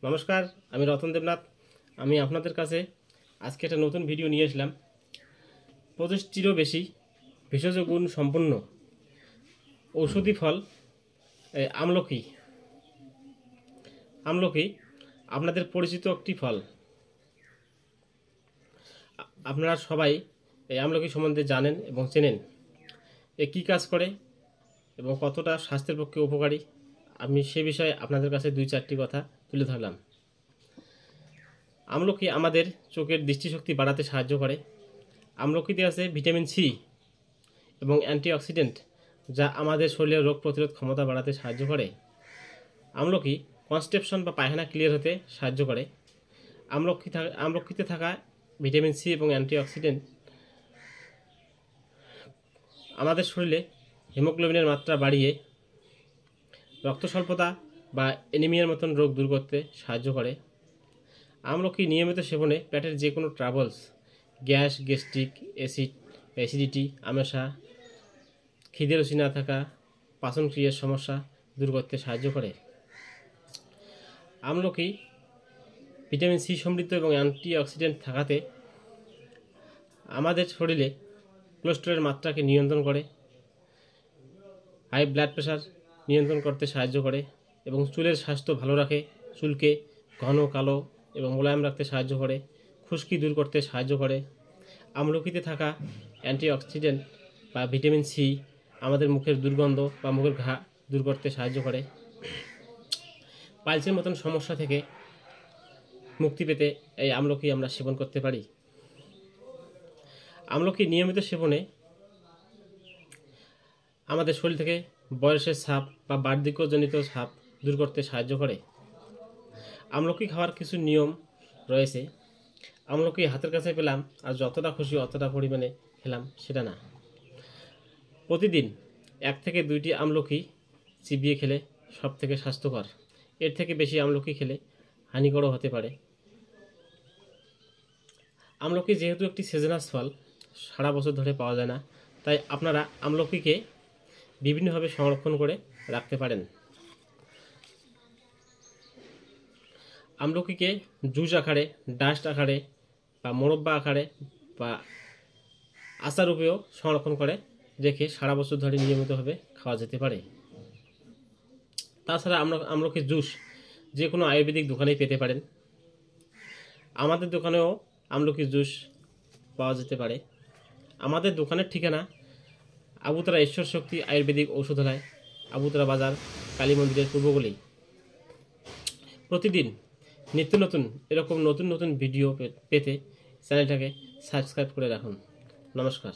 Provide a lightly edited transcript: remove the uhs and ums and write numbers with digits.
নমস্কার, আমি রতন দেবনাথ। আমি আপনাদের কাছে আজকে একটা নতুন ভিডিও নিয়ে আসলাম। 25টিরও বেশি ভেষজ গুণ সম্পন্ন ঔষধি ফল আমলকি। আমলকি আপনাদের পরিচিত একটি ফল। আপনারা সবাই এই আমলকি সম্বন্ধে জানেন এবং চেনেন। এ কী কাজ করে এবং কতটা স্বাস্থ্যের পক্ষে উপকারী, আমি সে বিষয়ে আপনাদের কাছে 2-4টি কথা তুলে ধরলাম। আমলকি আমাদের চোখের দৃষ্টিশক্তি বাড়াতে সাহায্য করে। আমলকিতে আছে ভিটামিন সি এবং অ্যান্টিঅক্সিডেন্ট, যা আমাদের শরীরের রোগ প্রতিরোধ ক্ষমতা বাড়াতে সাহায্য করে। আমলকি কনস্টিপেশন বা পায়খানা ক্লিয়ার হতে সাহায্য করে। আমলকিতে থাকা ভিটামিন সি এবং অ্যান্টিঅক্সিডেন্ট আমাদের শরীরে হিমোগ্লোবিনের মাত্রা বাড়িয়ে রক্ত স্বল্পতা বা অ্যানিমিয়ার মতন রোগ দূর করতে সাহায্য করে। আমলকি নিয়মিত সেবনে পেটের যে কোনো ট্রাবলস, গ্যাস, গ্যাস্ট্রিক, অ্যাসিডিটি, আমাশা, খিদে রুচি না থাকা, পাচনক্রিয়ার সমস্যা দূর করতে সাহায্য করে। আমলকি ভিটামিন সি সমৃদ্ধ এবং অ্যান্টিঅক্সিডেন্ট থাকাতে আমাদের শরীরে কোলেস্টেরলের মাত্রাকে নিয়ন্ত্রণ করে, হাই ব্লাড প্রেশার নিয়ন্ত্রণ করতে সাহায্য করে এবং চুলের স্বাস্থ্য ভালো রাখে। চুলকে ঘন, কালো এবং মোলায়েম রাখতে সাহায্য করে, খুশকি দূর করতে সাহায্য করে। আমলকিতে থাকা অ্যান্টিঅক্সিডেন্ট বা ভিটামিন সি আমাদের মুখের দুর্গন্ধ বা মুখের ঘা দূর করতে সাহায্য করে। পাইলসের মতন সমস্যা থেকে মুক্তি পেতে এই আমলকি আমরা সেবন করতে পারি। আমলকি নিয়মিত সেবনে আমাদের শরীর থেকে বয়সের ছাপ বা বার্ধক্যজনিত ছাপ দূর করতে সাহায্য করে। আমলকি খাওয়ার কিছু নিয়ম রয়েছে। আমলকি হাতের কাছে পেলাম আর যতটা খুশি অতটা পরিমাণে খেলাম সেটা না। প্রতিদিন 1 থেকে 2টি আমলকি চিবিয়ে খেলে সব থেকে স্বাস্থ্যকর। এর থেকে বেশি আমলকি খেলে হানিকরও হতে পারে। আমলকি যেহেতু একটি সিজনাস ফল, সারা বছর ধরে পাওয়া যায় না, তাই আপনারা আমলকিকে বিভিন্নভাবে সংরক্ষণ করে রাখতে পারেন। আমলকিকে জুস আকারে, ডাস্ট আকারে বা মোরব্বা আকারে বা আচার রূপেও সংরক্ষণ করে রেখে সারা বছর ধরে নিয়মিতভাবে খাওয়া যেতে পারে। তাছাড়া আমলকির জুস যে কোনো আয়ুর্বেদিক দোকানেই পেতে পারেন। আমাদের দোকানেও আমলকির জুস পাওয়া যেতে পারে। আমাদের দোকানের ঠিকানা আবুতরা ঈশ্বর শক্তি আয়ুর্বেদিক ঔষধালয়, আবুতরা বাজার, কালী মন্দিরের পূর্বগলি। প্রতিদিন নিত্য নতুন এরকম নতুন ভিডিও পেতে চ্যানেলটাকে সাবস্ক্রাইব করে রাখুন। নমস্কার।